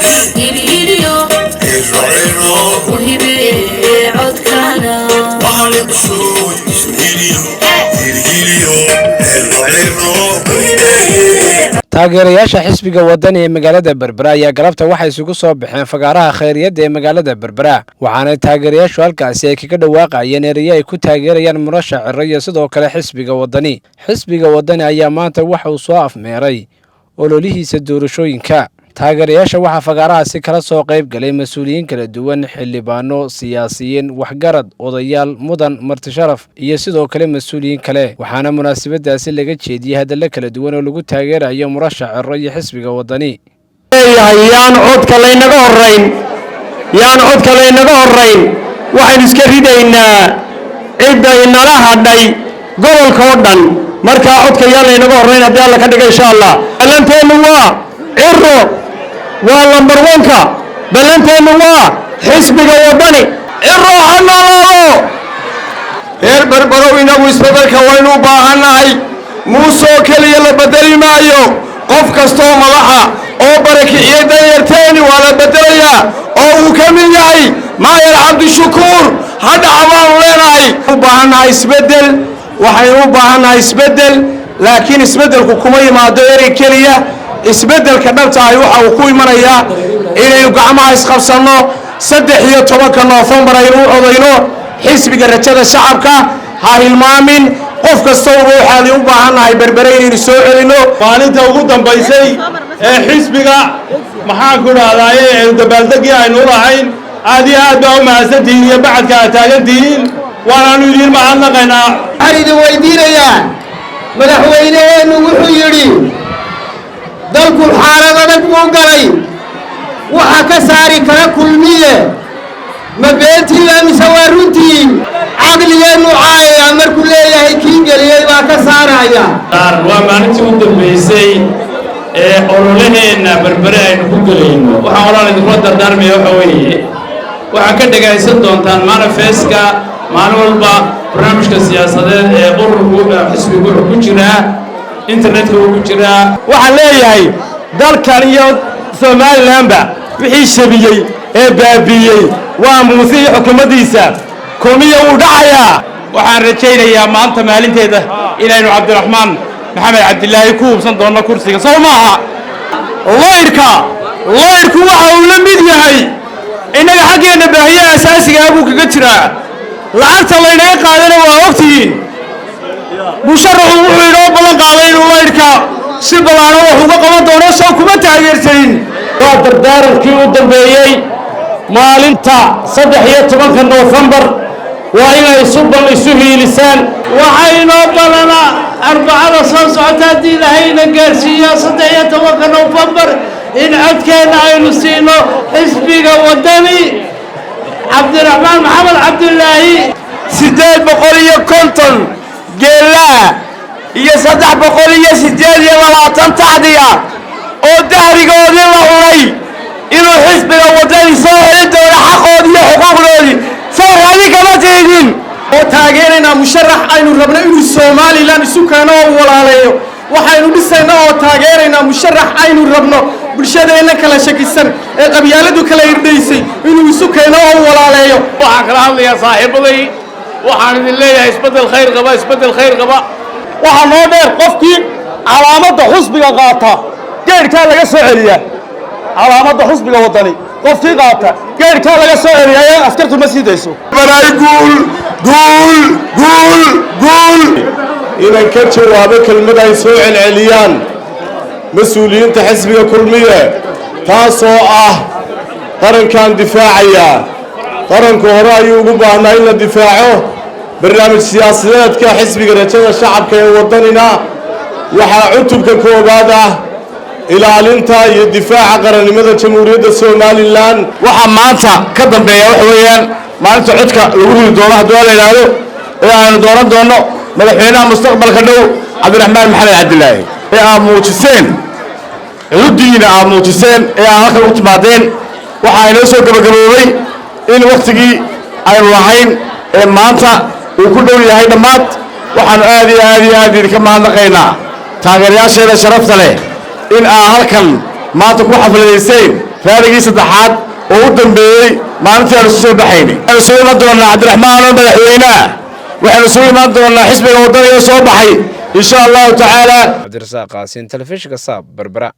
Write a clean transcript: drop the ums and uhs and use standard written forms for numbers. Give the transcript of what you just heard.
هيليو هيلو وهبي عود كانا مالك شوي هيليو هيليو هيلو taageerayaasha xisbiga wadani ee magaalada Berbera ayaa galabta waxay isugu soo baxeen fagaaraha khayriyada ee magaalada Berbera waxaana taageerayaashu halkaasi ay kaga dhawaaqayeen ereyo ay ku taageerayaan murashax Cirro sidoo kale xisbiga wadani ayaa maanta waxa uu soo afmeeray ololihiisa doorashooyinka taageerayaasha waxa fagaarahaasi kala soo qayb galay mas'uuliyiin kala duwan xildhibaano siyaasiyiin waxgarad odayaal mudan marti sharaf iyo sidoo kale mas'uuliyiin kale waxaana munaasabadaasi laga jeediyay hadallo kala duwan oo lagu taageerayo murashax Cirro iyo xisbiga wadani yaan codka laynaga horeyn waxaan iska ridaynaa cidda inala hadhay gobolka oo dhan marka codka yaan laynaga horeyn haddii alla ka dhigo insha Allah ballanteenu waa Cirro waa lambar 1ka ballanteenu waa xisbiga wadani Cirro hanalaado heer Berbero inagu isbedelka waynu u baahanahay muusoo kaliya la bedeli maayo qof kastoo madaxa oo barakiciyay danyarteeni waa la bedelayaa oo uu ka mid yahay maayar cabdishakuur hadda abaan leenahay u baahanahay isbedel waxaynu u baahanahay isbedel laakiin isbedelku kuma yimaado erey kaliya isbedelka dhabta ay waxa uu ku imanayaa inaynu gacmaha isqabsano 13 November aynu u codayno xisbiga rajada shacabka ha hilmaamin qof kasta oo ruuxaadi u baahanahay Berbera inaynu soo celino maalinta ugu dambaysay ee xisbiga maxaan ku raadayay ee dabaaldegii aynu lahayn aad iyo aad baa u mahadsantihiin iyo bacadka aad taagantihiin waanaanu idin mahadnaqaynaa waxaan idin weydiinayaa madaxweynaheenu wuxuu yidhi dalku xaalad adag buu galay waxa ka saari kara kulmiye ma beentii mise waa runtii caqligeenu caayaya markuu leeyahay kii geliyay baa ka saaraya waa maalintii u dambeysay ee ololaheena Berbera aynu ku galayno waxaan oran idinku dardaarmaya waxa weeye waxaan ka dhagaysan doontaan manifestka maalin walba barnaamijka siyaasadeed ee ururka xisbiga ku jira internetka ku jira waxaan leeyahay dalkan iyo Soomaalilandba wixii shabiyay ee baabiyay waa muuse xukuumadiisa koomiye uu dhacaya waxaan rajaynayaa maanta maalinteeda inaynu Cabdiraxmaan Maxamed Cabdilaahi ku hubsan doono kursiga Soomaha layrku waxa uu la mid yahay inaga xageena baahiyaha asaasiga ah buu kaga jiraa lacagta laynaga qaadana waa ogtihiin musharaxu wuxuu inoo balan qaaday inuu layrka si ballaaran wax uga qaban doono soo kuma taageersanin waa dardaarankii u dambeeyay maalinta 13 November waa inay isu hiilisaan waxaynoo balana arbacada soo socota haddii lahayna gaarsiiyo 13 November in codkeena aynu siino xisbiga wadani Cabdiraxmaan Maxamed Cabdilaahi 850 geelaa iyo 328 tacdiya oo dahrigoodii la hulay inuu xisbiga wadani soo heli doono xaqoodii iyo xuquuqdoodii soo raadi kama jeedin oo taageerayna musharax aynu rabno inuu Soomaaliland isu keeno oo walaaleeyo waxaynu dhisaynaa oo taageerayna musharax aynu rabno bulshadeena kala shakisan ee qabyaaladu kala irdaysay inuu isu keeno oo walaaleeyo waxaan kala hadlayaa saaxiibaday waxaan idin leeyahay isbedel khayr qaba waxa noo dheer qofkii calaamadda xisbiga qaata geerka laga soo celiyaa calaamadda xisbiga wadani qofkii qaata geerka laga soo celiyaa askartu ma sidayso baray guul inay ka jawaabo kelmad ay soo celceliyaan mas'uuliyiinta xisbiga kulmiye taasoo ah qarankan difaacaya qaranku hore ayuu ugu baahnaa in la difaaco barnaamij siyaasadeedka xisbiga rajada shacabka ee wadanina waxaa cutubka koobaad ah ilaalinta iyo difaaca qarannimada jamhuuriyadda Soomaaliland waxa maanta ka dambeeya waxa weeyaan maalinta codka lagu ridi doono haddii la yiraahdo ee aanu dooran doono madaxweynaha mustaqbalka dhow Cabdiraxmaan Maxamed Cabdilaahi ee aad muujiseen xuduudina aad muujiseen ee aan halka u timaadeen waxa ay noo soo gabagaboobay in waqtigii aynu lahayn ee maanta uu ku dhow yahay dhammaad waxaan aad iyo aad idinka mahadnaqaynaa taageerayaasheeda sharafta leh in aad halkan maanta ku xafladayseen raadigi saddexaad oo u dambeeyay maalintii aan soo baxaynay waxaan soo iman doonaa Cabdiraxmaan oo madaxweynaha waxaan soo iman doonaa xisbiga wadaniga soo baxay insha Allah taala Cabdirasaaq Qaasin telefishinka Saab Berbera